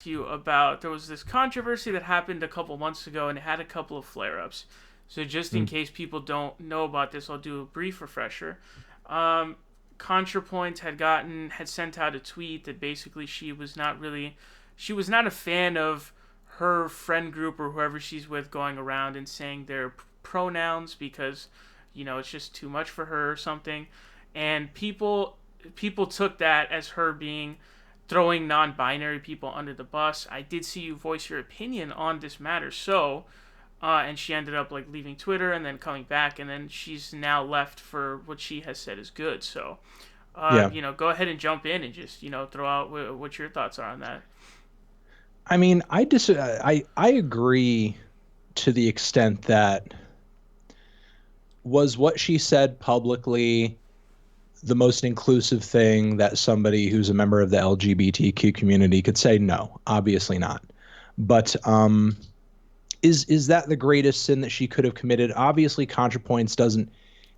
you about, there was this controversy that happened a couple months ago, and it had a couple of flare-ups. So just in Mm. case people don't know about this, I'll do a brief refresher. Um, ContraPoints had sent out a tweet that basically she was not a fan of her friend group or whoever she's with going around and saying their pronouns because it's just too much for her or something, and people took that as her being throwing non-binary people under the bus. I did see you voice your opinion on this matter, so and she ended up like leaving Twitter and then coming back, and then she's now left for what she has said is good. So, Yeah. go ahead and jump in and just throw out what your thoughts are on that. I mean, I agree to the extent that was what she said publicly the most inclusive thing that somebody who's a member of the LGBTQ community could say? No, obviously not. But is that the greatest sin that she could have committed? Obviously, ContraPoints doesn't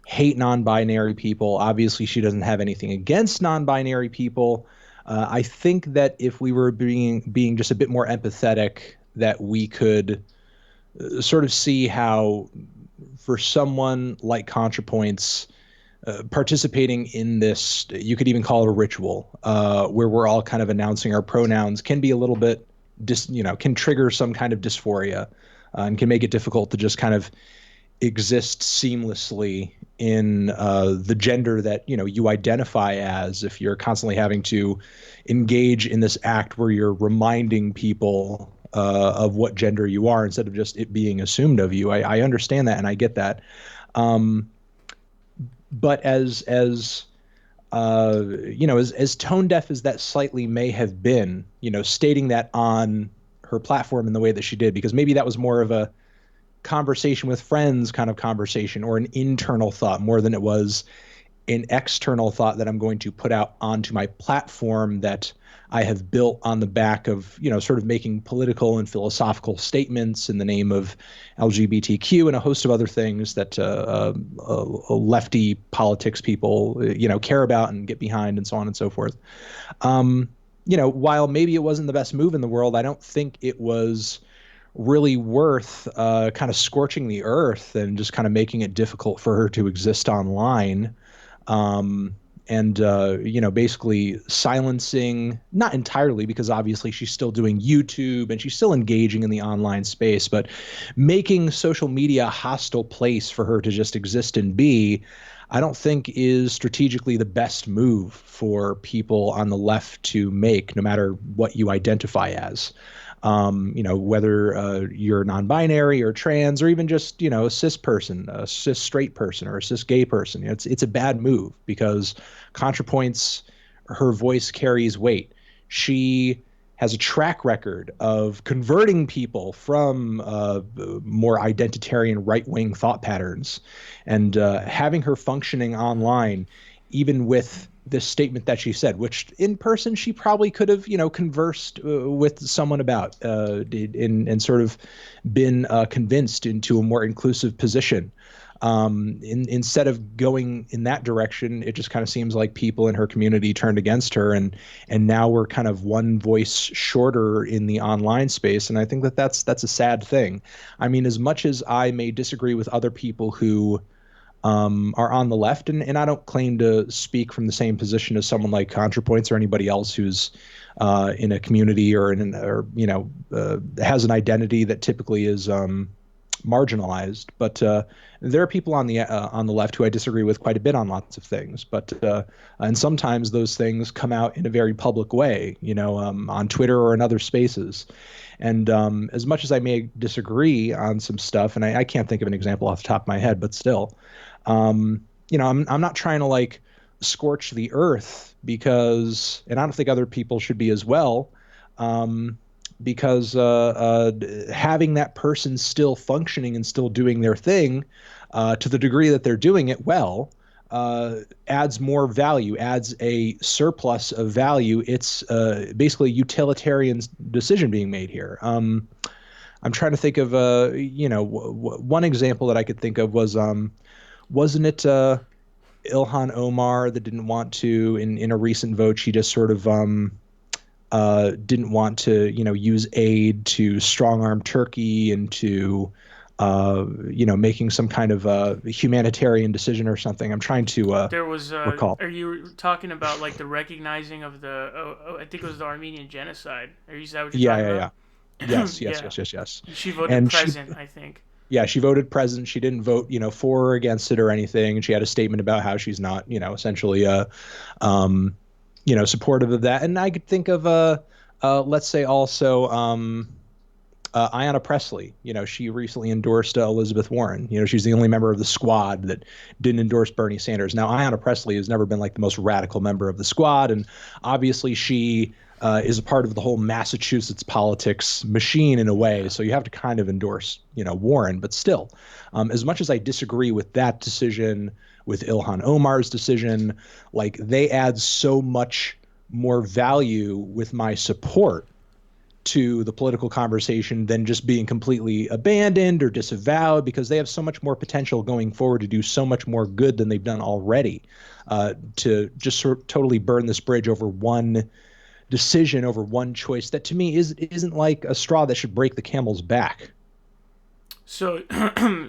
hate non-binary people. Obviously, she doesn't have anything against non-binary people. I think that if we were being just a bit more empathetic, that we could sort of see how, for someone like ContraPoints, participating in this, you could even call it a ritual, where we're all kind of announcing our pronouns, can be a little bit, can trigger some kind of dysphoria, and can make it difficult to just kind of exist seamlessly in the gender that you identify as, if you're constantly having to engage in this act where you're reminding people of what gender you are instead of just it being assumed of you. I understand that and I get that. Um, but as tone deaf as that slightly may have been, stating that on her platform in the way that she did, because maybe that was more of a conversation with friends kind of conversation, or an internal thought more than it was an external thought that I'm going to put out onto my platform that I have built on the back of, sort of making political and philosophical statements in the name of LGBTQ and a host of other things that lefty politics people, care about and get behind, and so on and so forth. Um, while maybe it wasn't the best move in the world, I don't think it was really worth kind of scorching the earth and just kind of making it difficult for her to exist online. Um, and basically silencing, not entirely, because obviously she's still doing YouTube and she's still engaging in the online space, but making social media a hostile place for her to just exist and be, I don't think is strategically the best move for people on the left to make, no matter what you identify as. Whether you're non-binary or trans, or even just, a cis person, a cis straight person, or a cis gay person. It's a bad move, because ContraPoints, her voice carries weight. She has a track record of converting people from more identitarian right-wing thought patterns, and having her functioning online, even with this statement that she said, which in person she probably could have, conversed with someone about, and sort of been convinced into a more inclusive position. Instead of going in that direction, it just kind of seems like people in her community turned against her, and now we're kind of one voice shorter in the online space. And I think that that's a sad thing. I mean, as much as I may disagree with other people who are on the left, and I don't claim to speak from the same position as someone like ContraPoints or anybody else who's in a community, or has an identity that typically is marginalized. But there are people on the left who I disagree with quite a bit on lots of things. But and sometimes those things come out in a very public way, on Twitter or in other spaces. And as much as I may disagree on some stuff, and I can't think of an example off the top of my head, but still, I'm not trying to like scorch the earth, because, and I don't think other people should be as well, um, because having that person still functioning and still doing their thing, to the degree that they're doing it well, adds more value, adds a surplus of value. It's basically a utilitarian decision being made here. I'm trying to think of, one example that I could think of was, wasn't it Ilhan Omar that didn't want to, in a recent vote, she just sort of didn't want to, use aid to strong arm Turkey into, making some kind of a humanitarian decision or something. I'm trying to There was recall. are you talking about like the recognizing of the I think it was the Armenian genocide? Is that what you're Yeah, talking yeah, about? yeah. Yes, yes, Yeah. yes, yes, yes. She voted And she, present, I think. yeah, she voted president. She didn't vote, for or against it or anything. And she had a statement about how she's not, essentially, um, supportive of that. And I could think of, let's say also, Ayanna Pressley. She recently endorsed Elizabeth Warren. She's the only member of the squad that didn't endorse Bernie Sanders. Now, Ayanna Pressley has never been like the most radical member of the squad, and obviously she is a part of the whole Massachusetts politics machine in a way. Yeah. So you have to kind of endorse, Warren. But still, as much as I disagree with that decision, with Ilhan Omar's decision, like they add so much more value with my support to the political conversation than just being completely abandoned or disavowed, because they have so much more potential going forward to do so much more good than they've done already. To just sort of totally burn this bridge over one decision, over one choice that to me isn't like a straw that should break the camel's back. So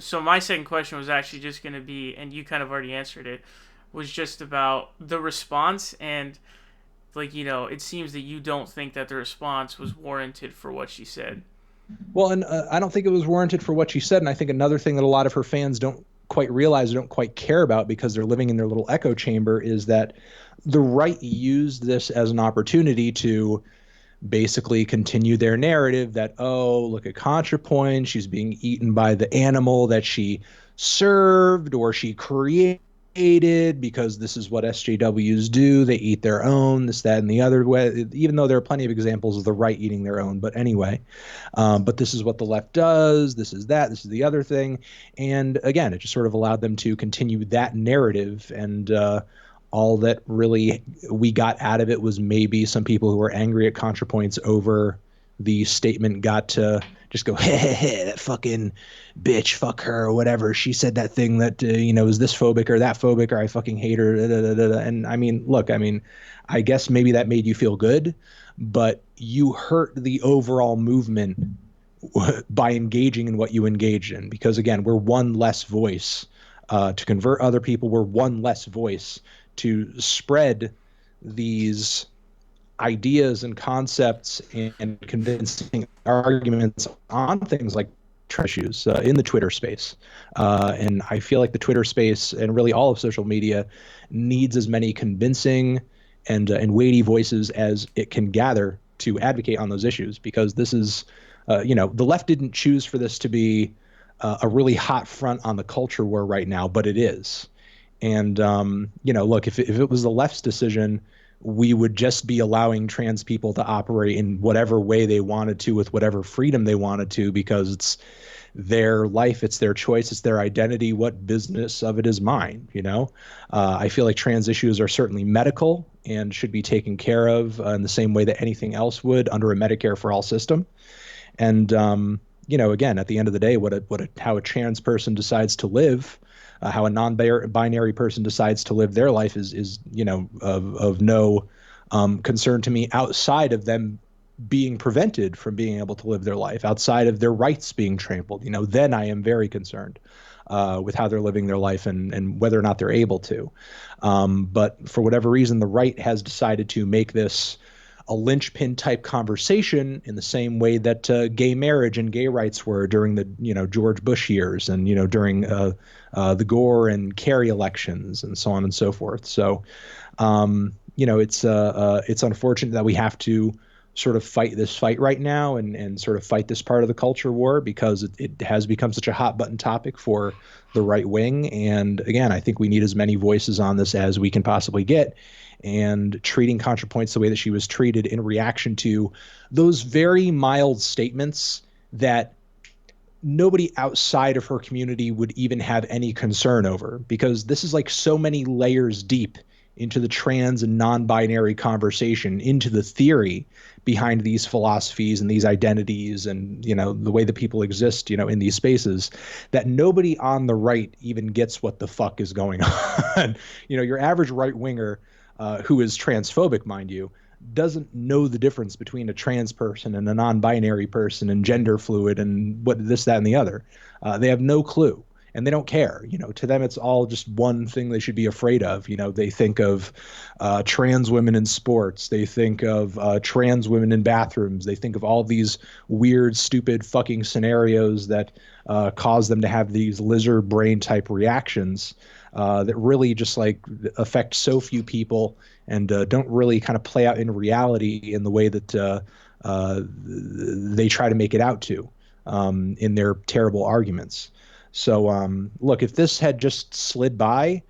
so my second question was actually just going to be, and you kind of already answered it, was just about the response. And like, it seems that you don't think that the response was warranted for what she said. Well, and I don't think it was warranted for what she said. And I think another thing that a lot of her fans don't quite realize, or don't quite care about, because they're living in their little echo chamber, is that the right used this as an opportunity to basically continue their narrative that, oh, look at ContraPoints, she's being eaten by the animal that she served or she created, because this is what SJWs do. They eat their own, this, that, and the other way, even though there are plenty of examples of the right eating their own. But anyway, but this is what the left does. This is that. This is the other thing. And again, it just sort of allowed them to continue that narrative. And all that really we got out of it was maybe some people who were angry at ContraPoints over the statement got to just go, hey, hey, hey, that fucking bitch, fuck her, or whatever. She said that thing that, is this phobic or that phobic, or I fucking hate her. Da, da, da, da. And I mean, look, I mean, I guess maybe that made you feel good, but you hurt the overall movement by engaging in what you engaged in. Because again, we're one less voice to convert other people. We're one less voice to spread these ideas and concepts and convincing arguments on things like issues in the Twitter space. And I feel like the Twitter space and really all of social media needs as many convincing and weighty voices as it can gather to advocate on those issues, because this is, the left didn't choose for this to be a really hot front on the culture war right now, but it is. And, look, if it was the left's decision, we would just be allowing trans people to operate in whatever way they wanted to, with whatever freedom they wanted to, because it's their life, it's their choice, it's their identity. What business of it is mine? I feel like trans issues are certainly medical and should be taken care of in the same way that anything else would under a Medicare for all system. And, again, at the end of the day, how a trans person decides to live, how a non-binary person decides to live their life is of no concern to me, outside of them being prevented from being able to live their life, outside of their rights being trampled. Then I am very concerned with how they're living their life and whether or not they're able to. But for whatever reason, the right has decided to make this a linchpin type conversation in the same way that gay marriage and gay rights were during the George Bush years, and during the Gore and Kerry elections and so on and so forth. So it's unfortunate that we have to sort of fight this fight right now and sort of fight this part of the culture war, because it has become such a hot button topic for the right wing. And again, I think we need as many voices on this as we can possibly get. And treating ContraPoints the way that she was treated in reaction to those very mild statements that nobody outside of her community would even have any concern over, because this is like so many layers deep into the trans and non-binary conversation, into the theory behind these philosophies and these identities and, the way that people exist, in these spaces, that nobody on the right even gets what the fuck is going on. Your average right winger, who is transphobic, mind you, doesn't know the difference between a trans person and a non-binary person and gender fluid and what this, that, and the other. They have no clue, and they don't care. To them, it's all just one thing they should be afraid of. They think of trans women in sports. They think of trans women in bathrooms. They think of all these weird, stupid, fucking scenarios that cause them to have these lizard brain type reactions that really just like affect so few people and don't really kind of play out in reality in the way that they try to make it out to in their terrible arguments. So, look, if this had just slid by,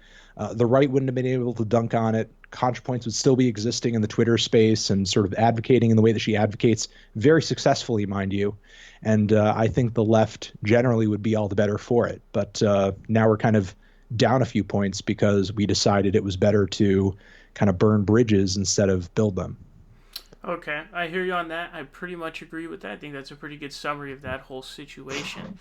the right wouldn't have been able to dunk on it. ContraPoints would still be existing in the Twitter space and sort of advocating in the way that she advocates, very successfully, mind you. And I think the left generally would be all the better for it. But now we're kind of down a few points because we decided it was better to kind of burn bridges instead of build them. Okay, I hear you on that. I pretty much agree with that. I think that's a pretty good summary of that whole situation.